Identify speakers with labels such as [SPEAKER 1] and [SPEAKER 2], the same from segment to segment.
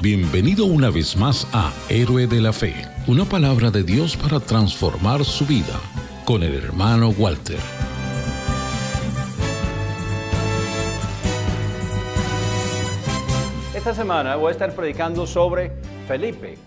[SPEAKER 1] Bienvenido una vez más a Héroe de la Fe, una palabra de Dios para transformar su vida, con el hermano Walter.
[SPEAKER 2] Esta semana voy a estar predicando sobre Felipe.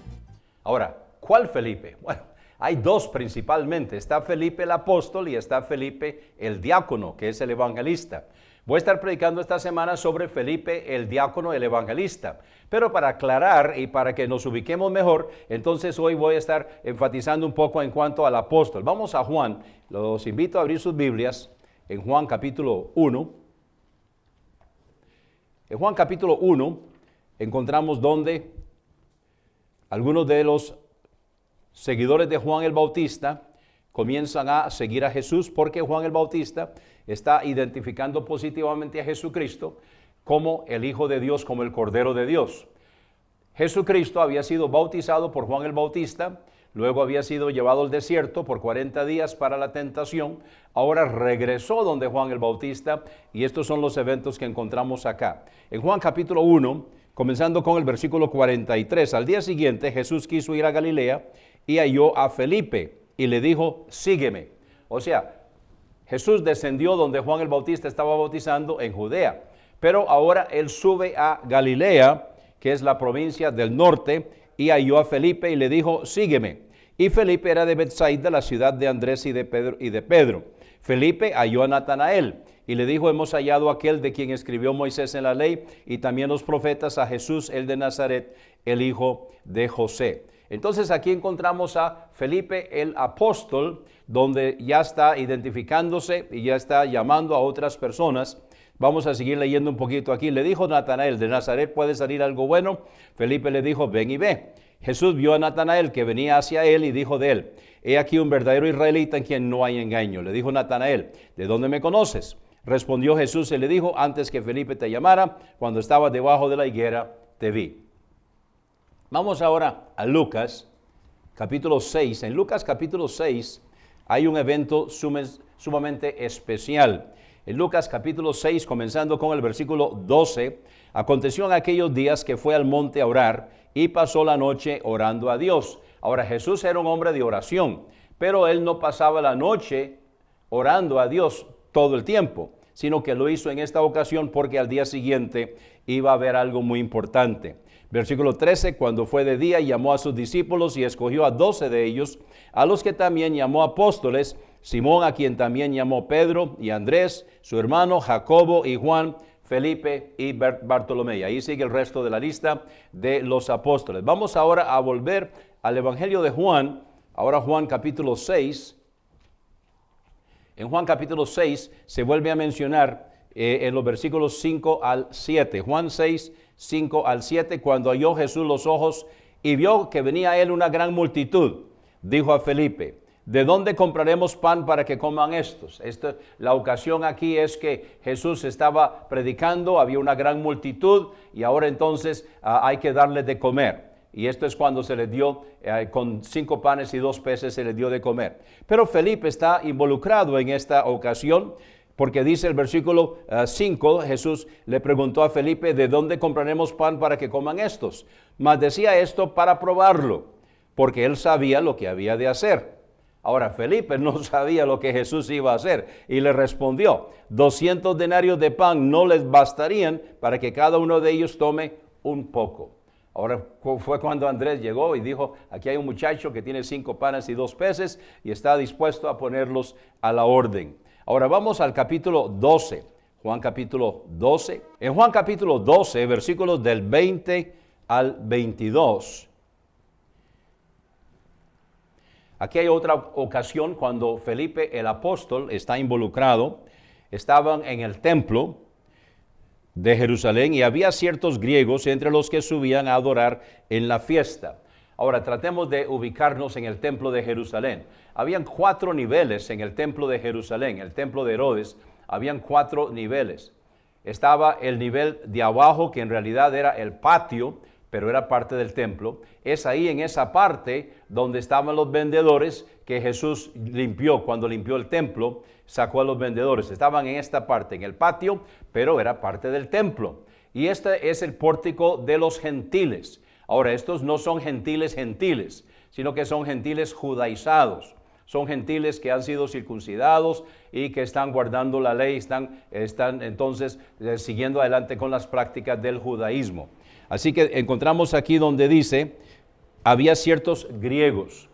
[SPEAKER 2] Ahora, ¿cuál Felipe? Bueno, hay dos principalmente. Está Felipe el apóstol y está Felipe el diácono, que es el evangelista. Voy a estar predicando esta semana sobre Felipe el diácono, el evangelista. Pero para aclarar y para que nos ubiquemos mejor, entonces hoy voy a estar enfatizando un poco en cuanto al apóstol. Vamos a Juan. Los invito a abrir sus Biblias en Juan capítulo 1. En Juan capítulo 1 encontramos donde algunos de los seguidores de Juan el Bautista comienzan a seguir a Jesús, porque Juan el Bautista está identificando positivamente a Jesucristo como el Hijo de Dios, como el Cordero de Dios. Jesucristo había sido bautizado por Juan el Bautista, luego había sido llevado al desierto por 40 días para la tentación, ahora regresó donde Juan el Bautista, y estos son los eventos que encontramos acá. En Juan capítulo 1, comenzando con el versículo 43, al día siguiente Jesús quiso ir a Galilea y halló a Felipe y le dijo, sígueme. O sea, Jesús descendió donde Juan el Bautista estaba bautizando en Judea, pero ahora él sube a Galilea, que es la provincia del norte, y halló a Felipe y le dijo, sígueme. Y Felipe era de Betsaida, la ciudad de Andrés y de Pedro. Felipe halló a Natanael y le dijo, hemos hallado a aquel de quien escribió Moisés en la ley y también los profetas, a Jesús, el de Nazaret, el hijo de José. Entonces aquí encontramos a Felipe el apóstol, donde ya está identificándose y ya está llamando a otras personas. Vamos a seguir leyendo un poquito aquí. Le dijo Natanael, ¿de Nazaret puede salir algo bueno? Felipe le dijo, ven y ve. Jesús vio a Natanael que venía hacia él y dijo de él, he aquí un verdadero israelita en quien no hay engaño. Le dijo Natanael, ¿de dónde me conoces? Respondió Jesús y le dijo, antes que Felipe te llamara, cuando estaba debajo de la higuera, te vi. Vamos ahora a Lucas, capítulo 6. En Lucas, capítulo 6, hay un evento sumamente especial. En Lucas, capítulo 6, comenzando con el versículo 12, aconteció en aquellos días que fue al monte a orar y pasó la noche orando a Dios. Ahora, Jesús era un hombre de oración, pero él no pasaba la noche orando a Dios todo el tiempo, sino que lo hizo en esta ocasión porque al día siguiente iba a haber algo muy importante. Versículo 13, cuando fue de día, llamó a sus discípulos y escogió a 12 de ellos, a los que también llamó apóstoles, Simón, a quien también llamó Pedro, y Andrés, su hermano, Jacobo y Juan, Felipe y Bartolomé. Y ahí sigue el resto de la lista de los apóstoles. Vamos ahora a volver al Evangelio de Juan, ahora Juan capítulo 6. En Juan capítulo 6 se vuelve a mencionar en los versículos 5 al 7. Juan 6, 5 al 7, cuando halló Jesús los ojos y vio que venía a él una gran multitud, dijo a Felipe, ¿de dónde compraremos pan para que coman estos? La ocasión aquí es que Jesús estaba predicando, había una gran multitud y ahora entonces hay que darle de comer. Y esto es cuando se les dio, con 5 panes y 2 peces se les dio de comer. Pero Felipe está involucrado en esta ocasión, porque dice el versículo 5, Jesús le preguntó a Felipe, ¿de dónde compraremos pan para que coman estos? Mas decía esto para probarlo, porque él sabía lo que había de hacer. Ahora, Felipe no sabía lo que Jesús iba a hacer y le respondió, 200 denarios de pan no les bastarían para que cada uno de ellos tome un poco. Ahora fue cuando Andrés llegó y dijo, aquí hay un muchacho que tiene 5 panes y 2 peces y está dispuesto a ponerlos a la orden. Ahora vamos al capítulo 12, Juan capítulo 12. En Juan capítulo 12, versículos del 20 al 22. Aquí hay otra ocasión cuando Felipe el apóstol está involucrado. Estaban en el templo de Jerusalén y había ciertos griegos entre los que subían a adorar en la fiesta. Ahora tratemos de ubicarnos en el templo de Jerusalén. Habían 4 niveles en el templo de Jerusalén, el templo de Herodes, habían 4 niveles. Estaba el nivel de abajo, que en realidad era el patio, pero era parte del templo. Es ahí en esa parte donde estaban los vendedores que Jesús limpió. Cuando limpió el templo, sacó a los vendedores. Estaban en esta parte, en el patio, pero era parte del templo. Y este es el pórtico de los gentiles. Ahora, estos no son gentiles gentiles, sino que son gentiles judaizados. Son gentiles que han sido circuncidados y que están guardando la ley, están entonces siguiendo adelante con las prácticas del judaísmo. Así que encontramos aquí donde dice, había ciertos griegos.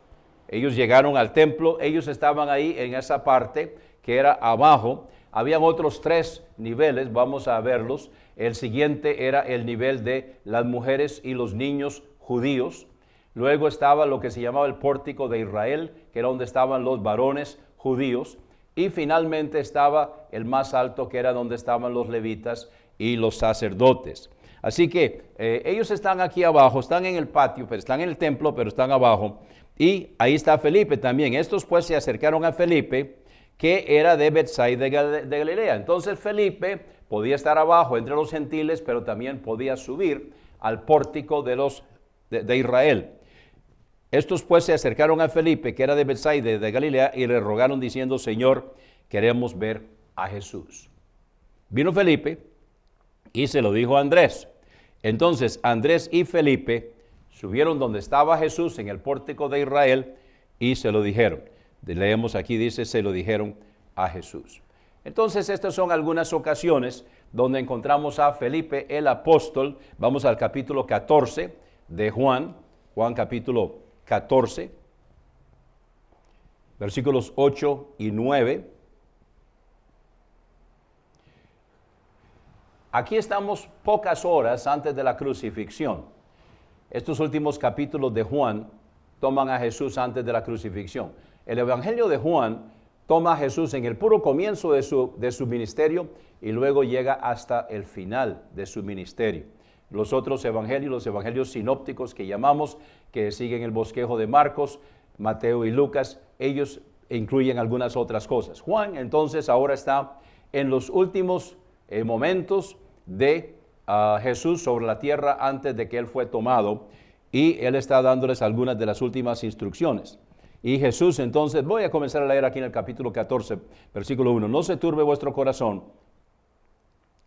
[SPEAKER 2] Ellos llegaron al templo, ellos estaban ahí en esa parte que era abajo. Habían otros 3 niveles, vamos a verlos. El siguiente era el nivel de las mujeres y los niños judíos. Luego estaba lo que se llamaba el pórtico de Israel, que era donde estaban los varones judíos. Y finalmente estaba el más alto, que era donde estaban los levitas y los sacerdotes. Así que ellos están aquí abajo, están en el patio, pero están en el templo, pero están abajo. Y ahí está Felipe también. Estos pues se acercaron a Felipe, que era de Betsaida de Galilea. Entonces Felipe podía estar abajo entre los gentiles, pero también podía subir al pórtico de Israel. Estos pues se acercaron a Felipe, que era de Betsaida de Galilea, y le rogaron diciendo, Señor, queremos ver a Jesús. Vino Felipe y se lo dijo a Andrés. Entonces Andrés y Felipe subieron donde estaba Jesús en el pórtico de Israel y se lo dijeron. Leemos aquí, dice, se lo dijeron a Jesús. Entonces estas son algunas ocasiones donde encontramos a Felipe el apóstol. Vamos al capítulo 14 de Juan capítulo 14, versículos 8 y 9. Aquí estamos pocas horas antes de la crucifixión. Estos últimos capítulos de Juan toman a Jesús antes de la crucifixión. El Evangelio de Juan toma a Jesús en el puro comienzo de su ministerio y luego llega hasta el final de su ministerio. Los otros evangelios, los evangelios sinópticos que llamamos, que siguen el bosquejo de Marcos, Mateo y Lucas, ellos incluyen algunas otras cosas. Juan entonces ahora está en los últimos momentos de Jesús sobre la tierra antes de que él fue tomado, y él está dándoles algunas de las últimas instrucciones. Y Jesús entonces, voy a comenzar a leer aquí en el capítulo 14, versículo 1. No se turbe vuestro corazón,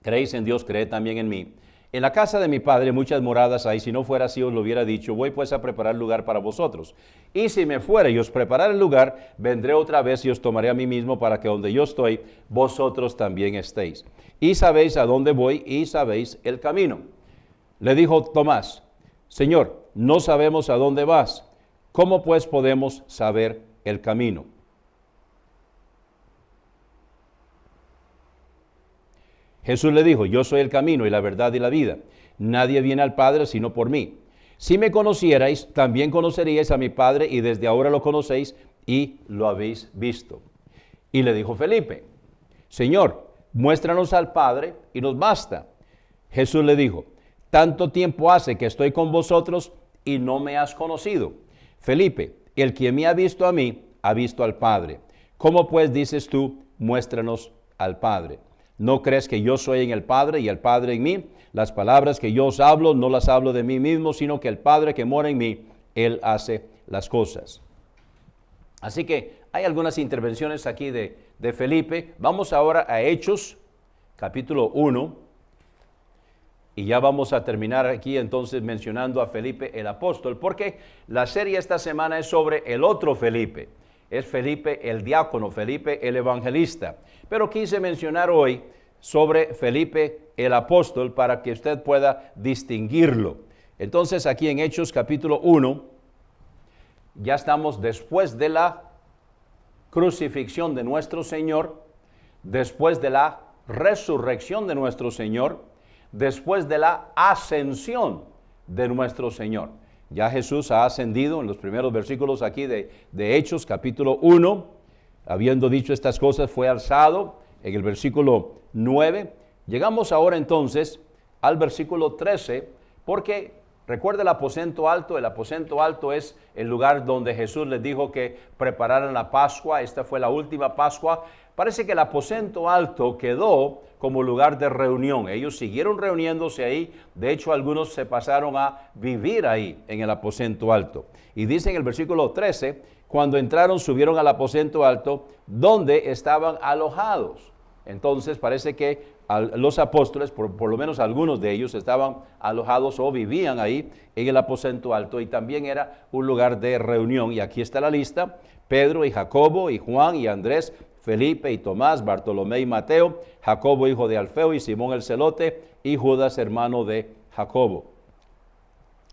[SPEAKER 2] creéis en Dios, creed también en mí. En la casa de mi Padre muchas moradas hay, si no fuera así os lo hubiera dicho, voy pues a preparar lugar para vosotros. Y si me fuere y os preparare el lugar, vendré otra vez y os tomaré a mí mismo para que donde yo estoy, vosotros también estéis. Y sabéis a dónde voy y sabéis el camino. Le dijo Tomás, Señor, no sabemos a dónde vas, ¿cómo pues podemos saber el camino? Jesús le dijo, yo soy el camino y la verdad y la vida. Nadie viene al Padre sino por mí. Si me conocierais, también conoceríais a mi Padre y desde ahora lo conocéis y lo habéis visto. Y le dijo Felipe, Señor, muéstranos al Padre y nos basta. Jesús le dijo, tanto tiempo hace que estoy con vosotros y no me has conocido. Felipe, el que me ha visto a mí, ha visto al Padre. ¿Cómo pues dices tú, muéstranos al Padre? ¿No crees que yo soy en el Padre y el Padre en mí? Las palabras que yo os hablo, no las hablo de mí mismo, sino que el Padre que mora en mí, Él hace las cosas. Así que hay algunas intervenciones aquí de Felipe. Vamos ahora a Hechos, capítulo 1. Y ya vamos a terminar aquí entonces mencionando a Felipe el apóstol, porque la serie esta semana es sobre el otro Felipe. Es Felipe el diácono, Felipe el evangelista. Pero quise mencionar hoy sobre Felipe el apóstol para que usted pueda distinguirlo. Entonces aquí en Hechos capítulo 1, ya estamos después de la crucifixión de nuestro Señor, después de la resurrección de nuestro Señor, después de la ascensión de nuestro Señor. Ya Jesús ha ascendido en los primeros versículos aquí de Hechos, capítulo 1. Habiendo dicho estas cosas, fue alzado en el versículo 9. Llegamos ahora entonces al versículo 13, porque recuerda el aposento alto. El aposento alto es el lugar donde Jesús les dijo que prepararan la Pascua. Esta fue la última Pascua. Parece que el aposento alto quedó como lugar de reunión. Ellos siguieron reuniéndose ahí. De hecho, algunos se pasaron a vivir ahí en el aposento alto. Y dice en el versículo 13, cuando entraron, subieron al aposento alto donde estaban alojados. Entonces parece que los apóstoles, por lo menos algunos de ellos, estaban alojados o vivían ahí en el aposento alto, y también era un lugar de reunión. Y aquí está la lista: Pedro y Jacobo y Juan y Andrés, Felipe y Tomás, Bartolomé y Mateo, Jacobo hijo de Alfeo y Simón el celote, y Judas hermano de Jacobo.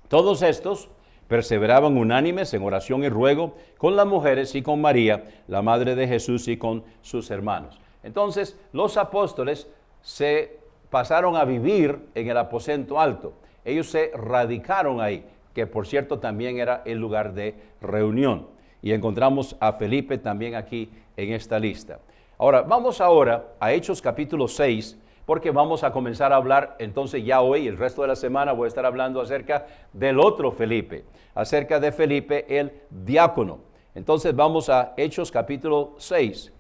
[SPEAKER 2] Todos estos perseveraban unánimes en oración y ruego con las mujeres y con María, la madre de Jesús, y con sus hermanos. Entonces los apóstoles se pasaron a vivir en el aposento alto. Ellos se radicaron ahí, que por cierto también era el lugar de reunión. Y encontramos a Felipe también aquí en esta lista. Ahora, vamos ahora a Hechos capítulo 6, porque vamos a comenzar a hablar entonces ya hoy, el resto de la semana voy a estar hablando acerca del otro Felipe, acerca de Felipe el diácono. Entonces vamos a Hechos capítulo 6.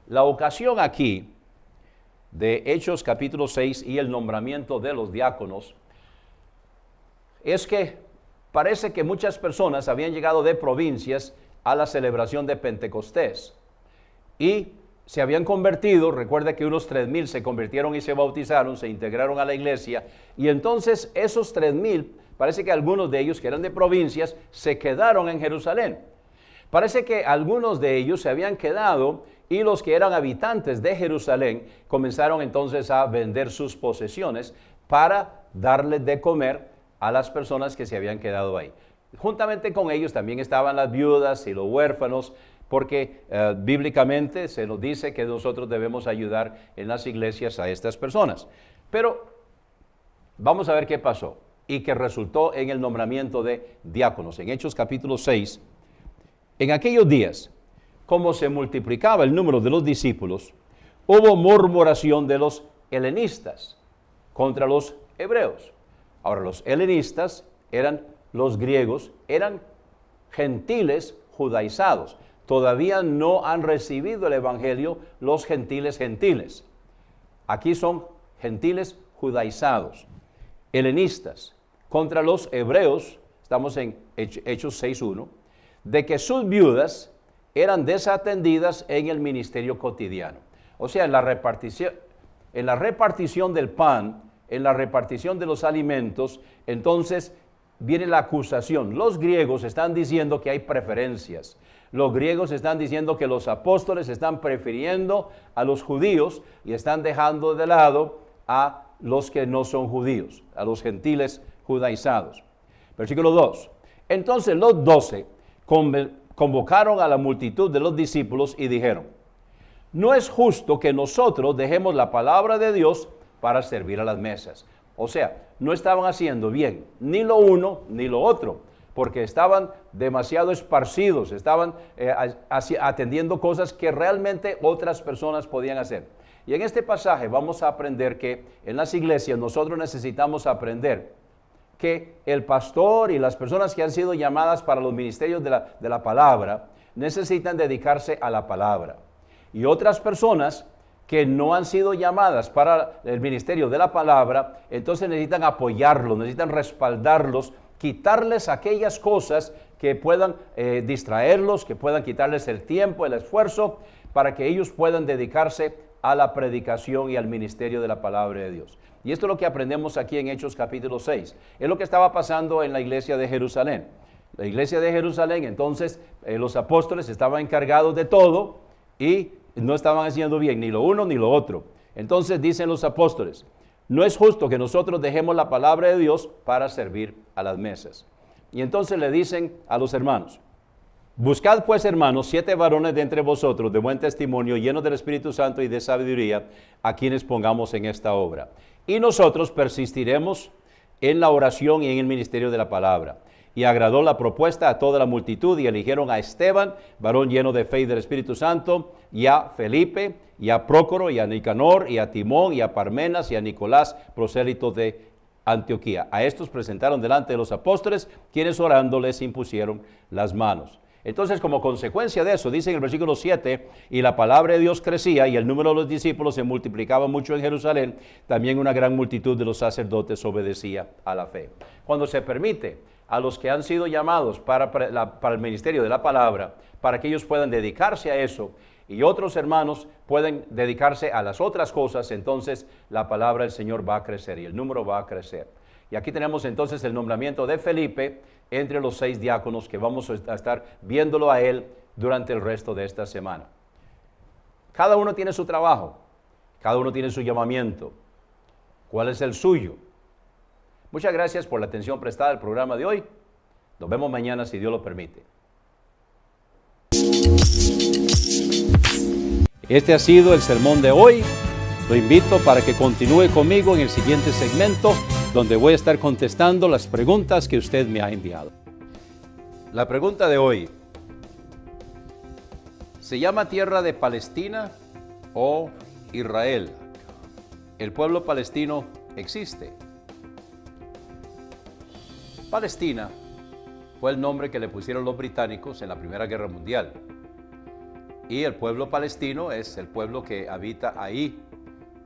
[SPEAKER 2] La ocasión aquí de Hechos capítulo 6 y el nombramiento de los diáconos es que parece que muchas personas habían llegado de provincias a la celebración de Pentecostés y se habían convertido. Recuerda que unos 3,000 se convirtieron y se bautizaron, se integraron a la iglesia, y entonces esos 3,000, parece que algunos de ellos que eran de provincias se quedaron en Jerusalén. Parece que algunos de ellos se habían quedado, y los que eran habitantes de Jerusalén comenzaron entonces a vender sus posesiones para darles de comer a las personas que se habían quedado ahí. Juntamente con ellos también estaban las viudas y los huérfanos, porque bíblicamente se nos dice que nosotros debemos ayudar en las iglesias a estas personas. Pero vamos a ver qué pasó y que resultó en el nombramiento de diáconos. En Hechos capítulo 6, en aquellos días, como se multiplicaba el número de los discípulos, hubo murmuración de los helenistas contra los hebreos. Ahora, los helenistas eran los griegos, eran gentiles judaizados. Todavía no han recibido el evangelio los gentiles. Aquí son gentiles judaizados, helenistas, contra los hebreos. Estamos en Hechos 6:1, de que sus viudas eran desatendidas en el ministerio cotidiano. O sea, en la repartición del pan, en la repartición de los alimentos, entonces viene la acusación. Los griegos están diciendo que hay preferencias. Los griegos están diciendo que los apóstoles están prefiriendo a los judíos y están dejando de lado a los que no son judíos, a los gentiles judaizados. Versículo 2. Entonces los 12 convocaron a la multitud de los discípulos y dijeron: no es justo que nosotros dejemos la palabra de Dios para servir a las mesas. O sea, no estaban haciendo bien ni lo uno ni lo otro, porque estaban demasiado esparcidos, estaban atendiendo cosas que realmente otras personas podían hacer. Y en este pasaje vamos a aprender que en las iglesias nosotros necesitamos aprender que el pastor y las personas que han sido llamadas para los ministerios de la palabra necesitan dedicarse a la palabra. Y otras personas que no han sido llamadas para el ministerio de la palabra, entonces necesitan apoyarlos, necesitan respaldarlos, quitarles aquellas cosas que puedan distraerlos, que puedan quitarles el tiempo, el esfuerzo, para que ellos puedan dedicarse a la predicación y al ministerio de la palabra de Dios. Y esto es lo que aprendemos aquí en Hechos capítulo 6. Es lo que estaba pasando en la iglesia de Jerusalén. La iglesia de Jerusalén, entonces, los apóstoles estaban encargados de todo y no estaban haciendo bien ni lo uno ni lo otro. Entonces dicen los apóstoles: no es justo que nosotros dejemos la palabra de Dios para servir a las mesas. Y entonces le dicen a los hermanos: buscad pues, hermanos, 7 varones de entre vosotros de buen testimonio, llenos del Espíritu Santo y de sabiduría, a quienes pongamos en esta obra. Y nosotros persistiremos en la oración y en el ministerio de la palabra. Y agradó la propuesta a toda la multitud, y eligieron a Esteban, varón lleno de fe y del Espíritu Santo, y a Felipe, y a Prócoro, y a Nicanor, y a Timón, y a Parmenas, y a Nicolás, prosélito de Antioquía. A estos presentaron delante de los apóstoles, quienes orando les impusieron las manos. Entonces, como consecuencia de eso, dice en el versículo 7, y la palabra de Dios crecía, y el número de los discípulos se multiplicaba mucho en Jerusalén, también una gran multitud de los sacerdotes obedecía a la fe. Cuando se permite a los que han sido llamados para el ministerio de la palabra, para que ellos puedan dedicarse a eso, y otros hermanos pueden dedicarse a las otras cosas, entonces la palabra del Señor va a crecer y el número va a crecer. Y aquí tenemos entonces el nombramiento de Felipe entre los 6 diáconos que vamos a estar viéndolo a él durante el resto de esta semana. Cada uno tiene su trabajo, cada uno tiene su llamamiento. ¿Cuál es el suyo? Muchas gracias por la atención prestada al programa de hoy. Nos vemos mañana si Dios lo permite. Este ha sido el sermón de hoy. Lo invito para que continúe conmigo en el siguiente segmento, donde voy a estar contestando las preguntas que usted me ha enviado. La pregunta de hoy: ¿se llama tierra de Palestina o Israel? ¿El pueblo palestino existe? Palestina fue el nombre que le pusieron los británicos en la Primera Guerra Mundial. Y el pueblo palestino es el pueblo que habita ahí,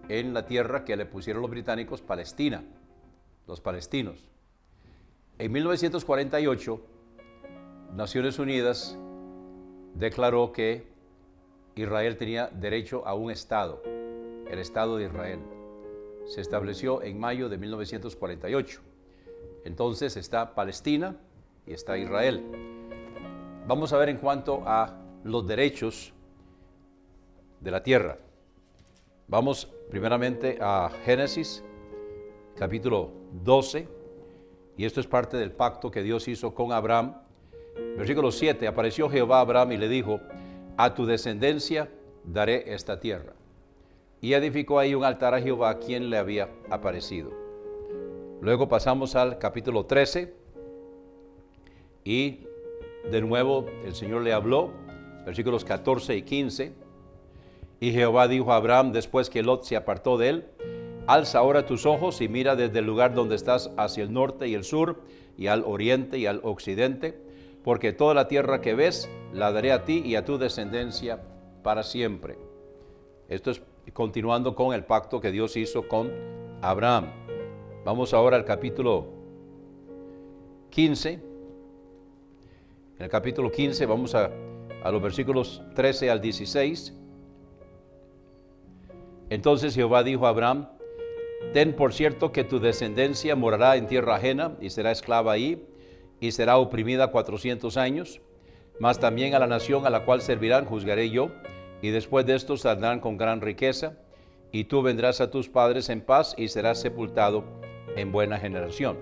[SPEAKER 2] en la tierra que le pusieron los británicos, Palestina, los palestinos. En 1948, Naciones Unidas declaró que Israel tenía derecho a un Estado, el Estado de Israel. Se estableció en mayo de 1948. Entonces está Palestina y está Israel. Vamos a ver en cuanto a los derechos de la tierra. Vamos primeramente a Génesis, capítulo 12, y esto es parte del pacto que Dios hizo con Abraham. Versículo 7, apareció Jehová a Abraham y le dijo: a tu descendencia daré esta tierra. Y edificó ahí un altar a Jehová, quien le había aparecido. Luego pasamos al capítulo 13, y de nuevo el Señor le habló, versículos 14 y 15. Y Jehová dijo a Abraham, después que Lot se apartó de él: alza ahora tus ojos y mira desde el lugar donde estás hacia el norte y el sur, y al oriente y al occidente, porque toda la tierra que ves la daré a ti y a tu descendencia para siempre. Esto es continuando con el pacto que Dios hizo con Abraham. Vamos ahora al capítulo 15. En el capítulo 15 vamos a los versículos 13 al 16. Entonces Jehová dijo a Abraham: ten por cierto que tu descendencia morará en tierra ajena y será esclava ahí, y será oprimida 400 años, mas también a la nación a la cual servirán juzgaré yo, y después de esto saldrán con gran riqueza, y tú vendrás a tus padres en paz y serás sepultado en buena generación.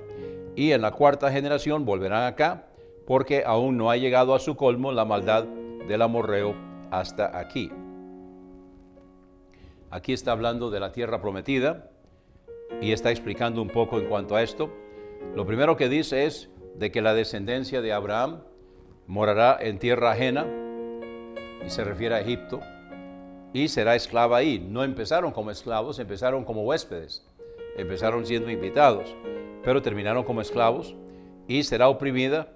[SPEAKER 2] Y en la 4ª generación volverán acá, porque aún no ha llegado a su colmo la maldad del amorreo hasta aquí. Aquí está hablando de la tierra prometida y está explicando un poco en cuanto a esto. Lo primero que dice es de que la descendencia de Abraham morará en tierra ajena, y se refiere a Egipto, y será esclava ahí. No empezaron como esclavos, empezaron como huéspedes, empezaron siendo invitados, pero terminaron como esclavos, y será oprimida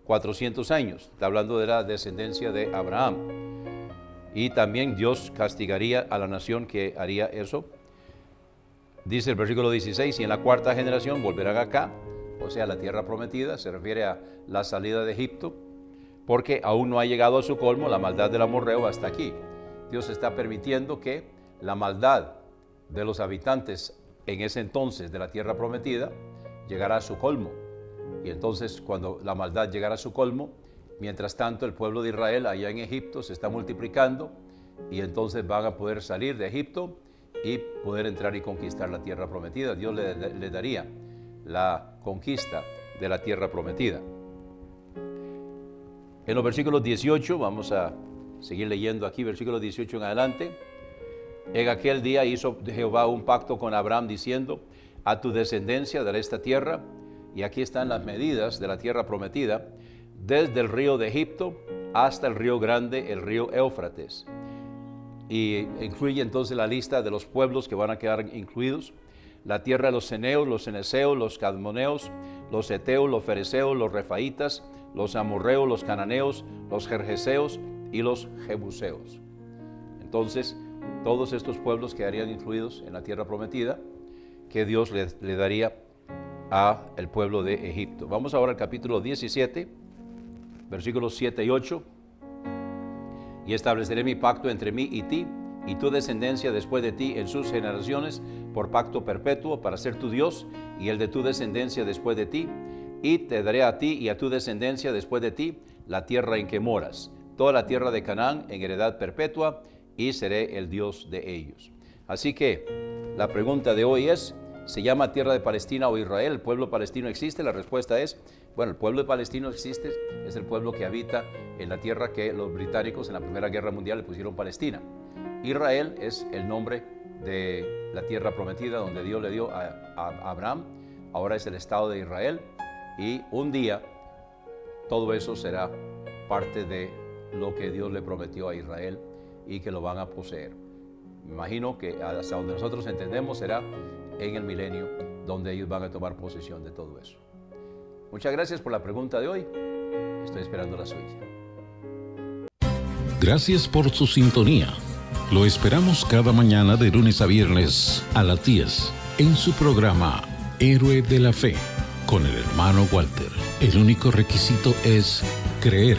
[SPEAKER 2] 400 años. Está hablando de la descendencia de Abraham. Y también Dios castigaría a la nación que haría eso. Dice el versículo 16, y en la 4ª generación volverán acá, o sea, la tierra prometida, se refiere a la salida de Egipto, porque aún no ha llegado a su colmo la maldad del amorreo hasta aquí. Dios está permitiendo que la maldad de los habitantes en ese entonces de la tierra prometida llegará a su colmo. Y entonces, cuando la maldad llegará a su colmo, mientras tanto el pueblo de Israel allá en Egipto se está multiplicando, y entonces van a poder salir de Egipto y poder entrar y conquistar la tierra prometida. Dios le daría la conquista de la tierra prometida. En los versículos 18, vamos a seguir leyendo aquí, versículos 18 en adelante. En aquel día hizo Jehová un pacto con Abraham diciendo: a tu descendencia daré esta tierra. Y aquí están las medidas de la tierra prometida, desde el río de Egipto hasta el río grande, el río Éufrates. Y incluye entonces la lista de los pueblos que van a quedar incluidos: la tierra de los ceneos, los ceneseos, los cadmoneos, los heteos, los fereceos, los refaitas, los amorreos, los cananeos, los gergeseos y los jebuseos. Entonces, todos estos pueblos quedarían incluidos en la tierra prometida que Dios le daría a el pueblo de Egipto. Vamos ahora al capítulo 17, versículos 7 y 8. y estableceré mi pacto entre mí y ti, y tu descendencia después de ti en sus generaciones, por pacto perpetuo, para ser tu Dios, y el de tu descendencia después de ti, y te daré a ti y a tu descendencia después de ti la tierra en que moras, toda la tierra de Canaán en heredad perpetua, y seré el Dios de ellos. Así que la pregunta de hoy es, ¿se llama tierra de Palestina o Israel? ¿El pueblo palestino existe? La respuesta es, bueno, el pueblo palestino existe, es el pueblo que habita en la tierra que los británicos en la Primera Guerra Mundial le pusieron Palestina. Israel es el nombre de la tierra prometida donde Dios le dio a Abraham, ahora es el Estado de Israel, y un día todo eso será parte de lo que Dios le prometió a Israel y que lo van a poseer. Me imagino que hasta donde nosotros entendemos será en el milenio donde ellos van a tomar posesión de todo eso. Muchas gracias por la pregunta de hoy. Estoy esperando la suya.
[SPEAKER 1] Gracias por su sintonía. Lo esperamos cada mañana de lunes a viernes a las 10 en su programa Héroe de la Fe con el hermano Walter. El único requisito es creer.